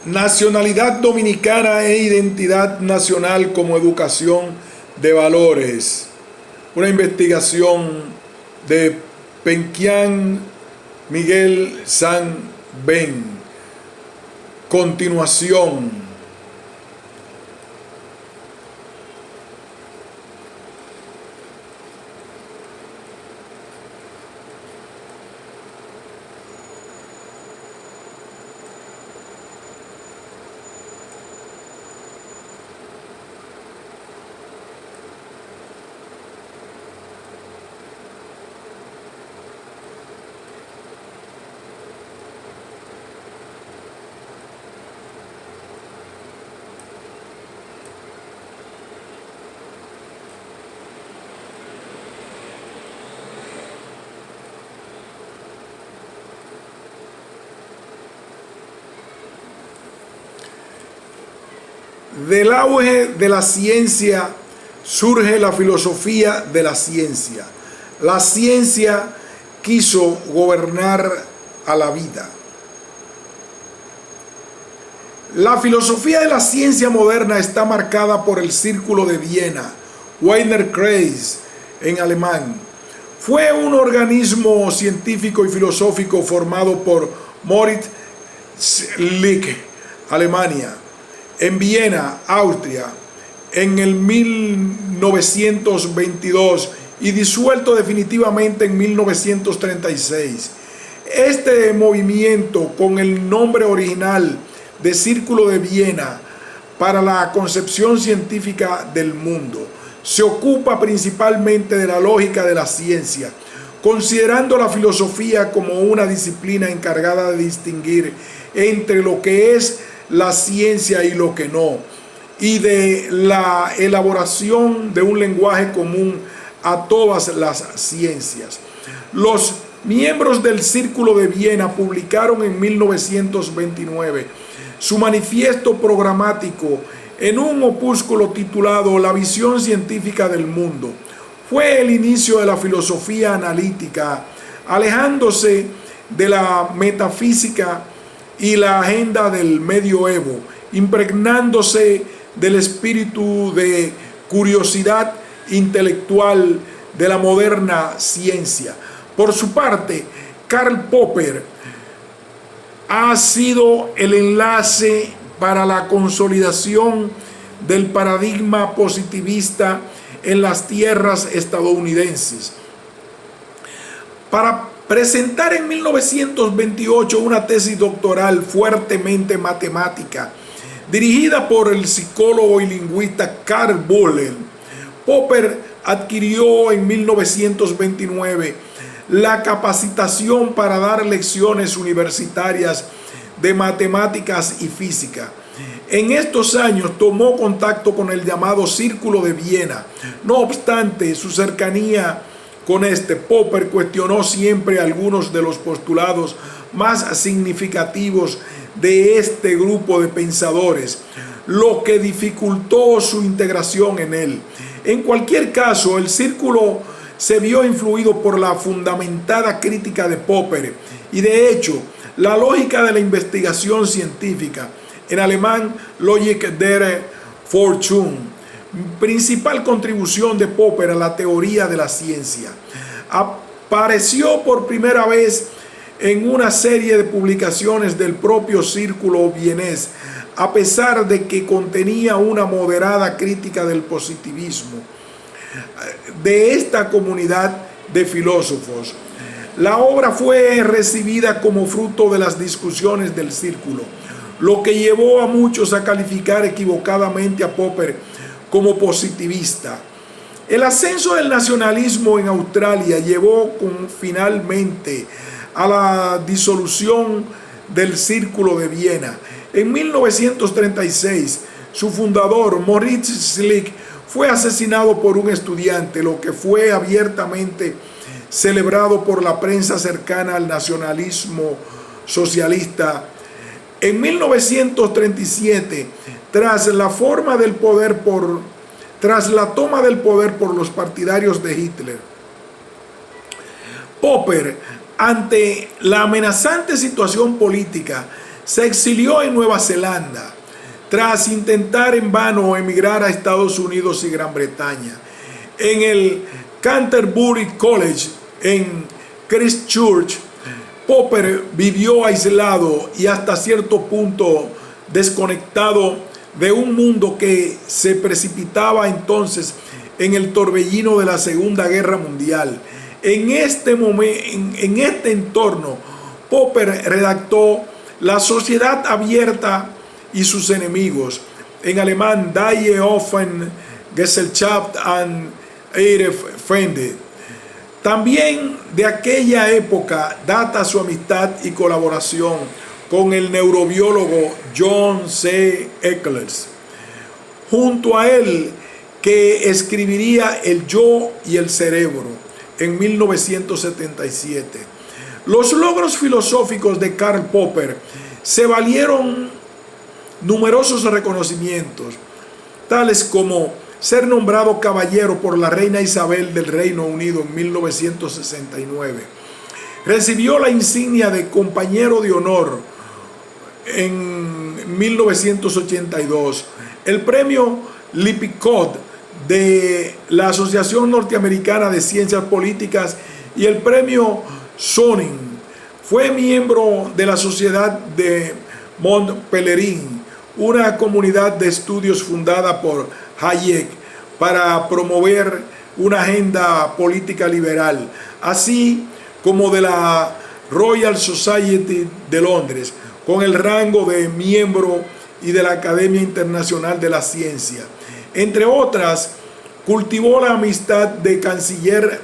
Nacionalidad dominicana e identidad nacional como educación de valores. Una investigación de Penquian Miguel San Ben. Continuación. Del auge de la ciencia surge la filosofía de la ciencia. La ciencia quiso gobernar a la vida. La filosofía de la ciencia moderna está marcada por el Círculo de Viena, Wiener Kreis en alemán. Fue un organismo científico y filosófico formado por Moritz Schlick, Alemania, en Viena, Austria, en el 1922 y disuelto definitivamente en 1936. Este movimiento, con el nombre original de Círculo de Viena para la concepción científica del mundo, se ocupa principalmente de la lógica de la ciencia, considerando la filosofía como una disciplina encargada de distinguir entre lo que es la ciencia y lo que no, y de la elaboración de un lenguaje común a todas las ciencias. Los miembros del Círculo de Viena publicaron en 1929 su manifiesto programático en un opúsculo titulado La visión científica del mundo. Fue el inicio de la filosofía analítica, alejándose de la metafísica y la agenda del medioevo, impregnándose del espíritu de curiosidad intelectual de la moderna ciencia. Por su parte, Karl Popper ha sido el enlace para la consolidación del paradigma positivista en las tierras estadounidenses. Para presentar en 1928 una tesis doctoral fuertemente matemática, dirigida por el psicólogo y lingüista Karl Boller, Popper adquirió en 1929 la capacitación para dar lecciones universitarias de matemáticas y física. En estos años tomó contacto con el llamado Círculo de Viena. No obstante su cercanía con Popper cuestionó siempre algunos de los postulados más significativos de este grupo de pensadores, lo que dificultó su integración en él. En cualquier caso, el círculo se vio influido por la fundamentada crítica de Popper y, de hecho, la lógica de la investigación científica, en alemán Logik der Forschung, principal contribución de Popper a la teoría de la ciencia. Apareció por primera vez en una serie de publicaciones del propio Círculo vienés, a pesar de que contenía una moderada crítica del positivismo de esta comunidad de filósofos. La obra fue recibida como fruto de las discusiones del Círculo, lo que llevó a muchos a calificar equivocadamente a Popper como positivista. El ascenso del nacionalismo en Australia llevó finalmente a la disolución del Círculo de Viena. En 1936, su fundador, Moritz Schlick, fue asesinado por un estudiante, lo que fue abiertamente celebrado por la prensa cercana al nacionalismo socialista. En 1937, tras la toma del poder por los partidarios de Hitler, Popper, ante la amenazante situación política, se exilió en Nueva Zelanda tras intentar en vano emigrar a Estados Unidos y Gran Bretaña. En el Canterbury College en Christchurch, Popper vivió aislado y hasta cierto punto desconectado de un mundo que se precipitaba entonces en el torbellino de la Segunda Guerra Mundial. En este entorno, Popper redactó La Sociedad Abierta y sus enemigos, en alemán Die Offene Gesellschaft and ihre Feinde. También de aquella época data su amistad y colaboración con el neurobiólogo John C. Eccles, junto a él que escribiría El Yo y el Cerebro en 1977. Los logros filosóficos de Karl Popper se valieron numerosos reconocimientos, tales como ser nombrado caballero por la reina Isabel del Reino Unido en 1969. Recibió la insignia de compañero de honor en 1982, el premio Lippincott de la Asociación Norteamericana de Ciencias Políticas y el premio Sonin. Fue miembro de la Sociedad de Mont Pelerin, una comunidad de estudios fundada por Hayek para promover una agenda política liberal, así como de la Royal Society de Londres, con el rango de miembro y de la Academia Internacional de la Ciencia. Entre otras, cultivó la amistad de canciller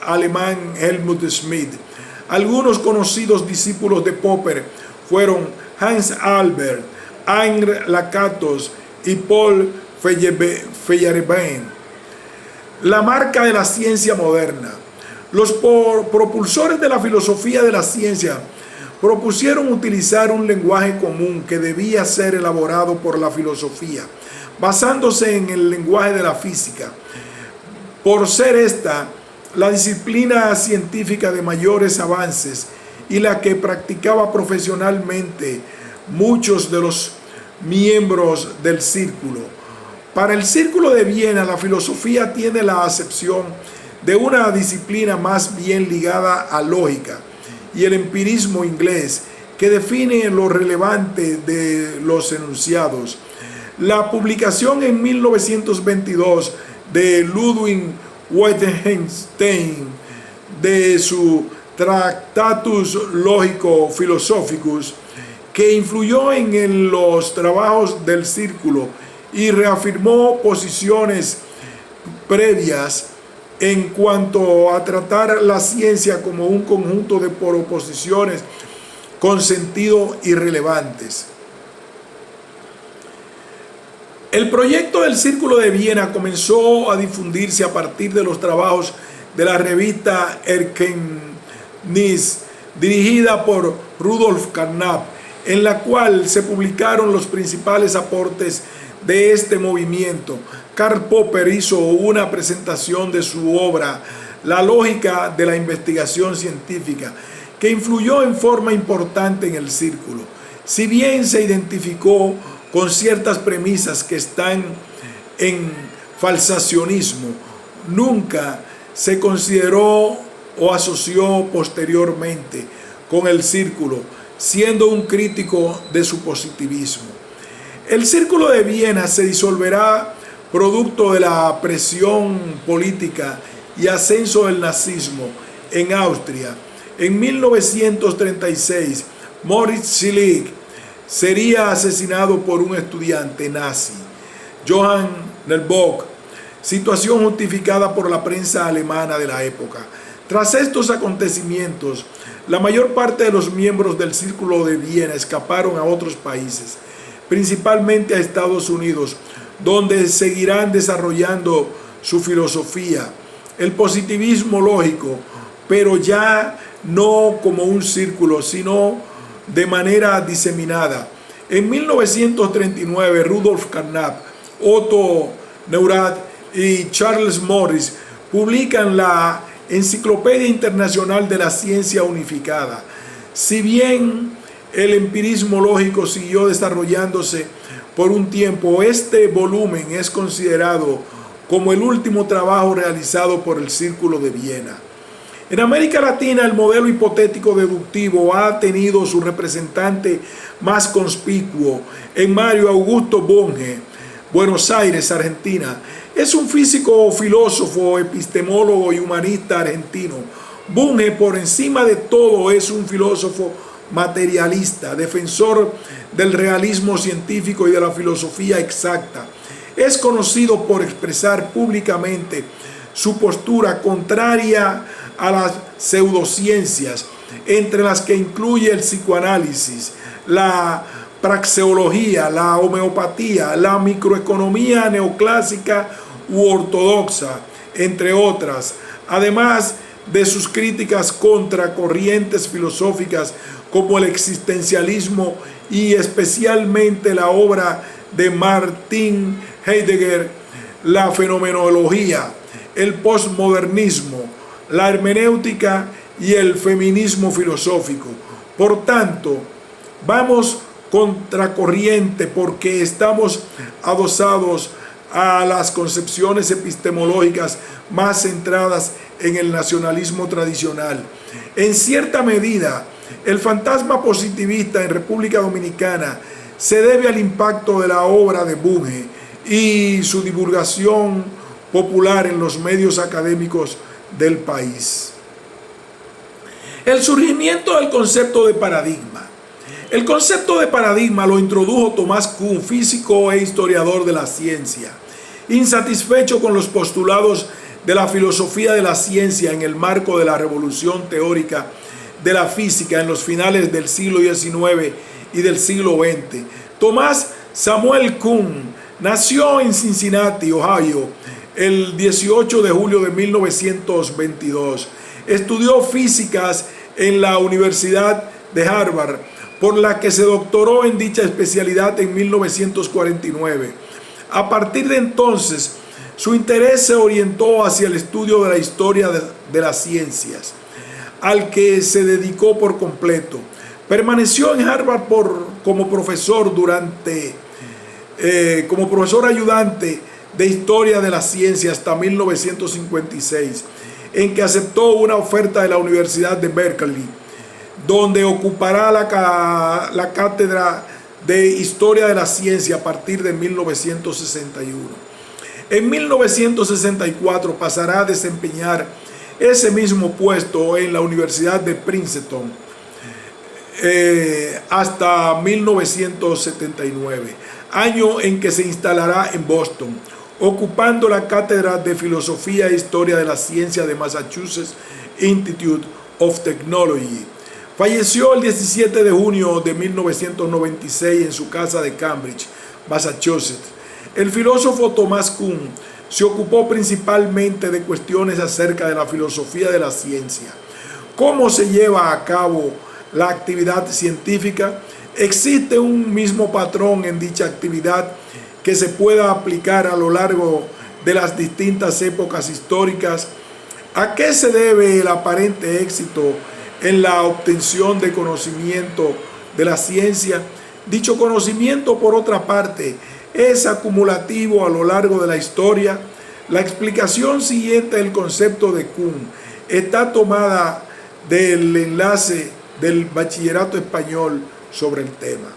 alemán Helmut Schmidt. Algunos conocidos discípulos de Popper fueron Hans Albert, Ayn Lakatos y Paul Feyerabend. La marca de la ciencia moderna. Los propulsores de la filosofía de la ciencia propusieron utilizar un lenguaje común que debía ser elaborado por la filosofía, basándose en el lenguaje de la física, por ser esta la disciplina científica de mayores avances y la que practicaba profesionalmente muchos de los miembros del círculo. Para el Círculo de Viena, la filosofía tiene la acepción de una disciplina más bien ligada a lógica y el empirismo inglés, que define lo relevante de los enunciados. La publicación en 1922 de Ludwig Wittgenstein de su Tractatus Logico Philosophicus, que influyó en los trabajos del círculo y reafirmó posiciones previas en cuanto a tratar la ciencia como un conjunto de proposiciones con sentido irrelevantes. El proyecto del Círculo de Viena comenzó a difundirse a partir de los trabajos de la revista Erkenntnis, dirigida por Rudolf Carnap, en la cual se publicaron los principales aportes de este movimiento. Karl Popper hizo una presentación de su obra La lógica de la investigación científica, que influyó en forma importante en el círculo. Si bien se identificó con ciertas premisas que están en falsacionismo, nunca se consideró o asoció posteriormente con el círculo, siendo un crítico de su positivismo. El Círculo de Viena se disolverá producto de la presión política y ascenso del nazismo en Austria. En 1936, Moritz Schlick sería asesinado por un estudiante nazi, Johann Nelbock, situación justificada por la prensa alemana de la época. Tras estos acontecimientos, la mayor parte de los miembros del Círculo de Viena escaparon a otros países, principalmente a Estados Unidos, donde seguirán desarrollando su filosofía, el positivismo lógico, pero ya no como un círculo, sino de manera diseminada. En 1939, Rudolf Carnap, Otto Neurath y Charles Morris publican la Enciclopedia Internacional de la Ciencia Unificada. Si bien el empirismo lógico siguió desarrollándose por un tiempo. Este volumen es considerado como el último trabajo realizado por el Círculo de Viena. En América Latina, el modelo hipotético deductivo ha tenido su representante más conspicuo en Mario Augusto Bunge, Buenos Aires, Argentina. Es un físico, filósofo, epistemólogo y humanista argentino. Bunge, por encima de todo, es un filósofo materialista, defensor del realismo científico y de la filosofía exacta. Es conocido por expresar públicamente su postura contraria a las pseudociencias, entre las que incluye el psicoanálisis, la praxeología, la homeopatía, la microeconomía neoclásica u ortodoxa, entre otras, además de sus críticas contra corrientes filosóficas como el existencialismo y especialmente la obra de Martin Heidegger, la fenomenología, el postmodernismo, la hermenéutica y el feminismo filosófico. Por tanto, vamos contracorriente porque estamos adosados a las concepciones epistemológicas más centradas en el nacionalismo tradicional. En cierta medida, el fantasma positivista en República Dominicana se debe al impacto de la obra de Bunge y su divulgación popular en los medios académicos del país. El surgimiento del concepto de paradigma. El concepto de paradigma lo introdujo Thomas Kuhn, físico e historiador de la ciencia. Insatisfecho con los postulados de la filosofía de la ciencia en el marco de la revolución teórica de la física en los finales del siglo XIX y del siglo XX, Thomas Samuel Kuhn nació en Cincinnati, Ohio, el 18 de julio de 1922. Estudió físicas en la Universidad de Harvard, por la que se doctoró en dicha especialidad en 1949. A partir de entonces, su interés se orientó hacia el estudio de la historia de las ciencias, al que se dedicó por completo. Permaneció en Harvard como profesor ayudante de historia de la ciencia hasta 1956, en que aceptó una oferta de la Universidad de Berkeley, donde ocupará la cátedra de Historia de la Ciencia a partir de 1961. En 1964 pasará a desempeñar ese mismo puesto en la Universidad de Princeton hasta 1979, año en que se instalará en Boston, ocupando la cátedra de Filosofía e Historia de la Ciencia de Massachusetts Institute of Technology. Falleció el 17 de junio de 1996 en su casa de Cambridge, Massachusetts. El filósofo Thomas Kuhn se ocupó principalmente de cuestiones acerca de la filosofía de la ciencia. ¿Cómo se lleva a cabo la actividad científica? ¿Existe un mismo patrón en dicha actividad que se pueda aplicar a lo largo de las distintas épocas históricas? ¿A qué se debe el aparente éxito en la obtención de conocimiento de la ciencia? Dicho conocimiento, por otra parte, es acumulativo a lo largo de la historia. La explicación siguiente del concepto de Kuhn está tomada del enlace del Bachillerato Español sobre el tema.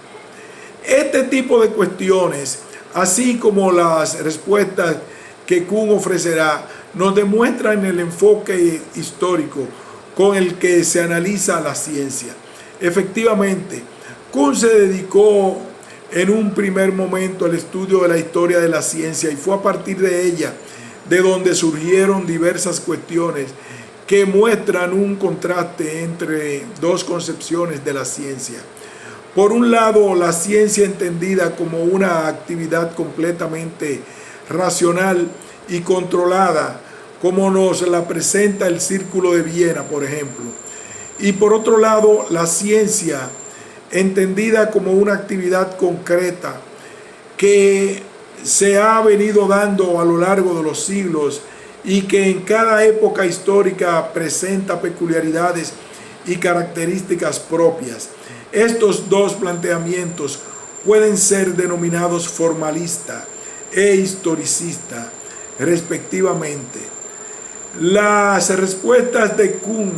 Este tipo de cuestiones, así como las respuestas que Kuhn ofrecerá, nos demuestran el enfoque histórico con el que se analiza la ciencia. Efectivamente, Kuhn se dedicó en un primer momento al estudio de la historia de la ciencia y fue a partir de ella de donde surgieron diversas cuestiones que muestran un contraste entre dos concepciones de la ciencia. Por un lado, la ciencia entendida como una actividad completamente racional y controlada, como nos la presenta el Círculo de Viena, por ejemplo. Y por otro lado, la ciencia entendida como una actividad concreta que se ha venido dando a lo largo de los siglos y que en cada época histórica presenta peculiaridades y características propias. Estos dos planteamientos pueden ser denominados formalista e historicista, respectivamente. Las respuestas de Kuhn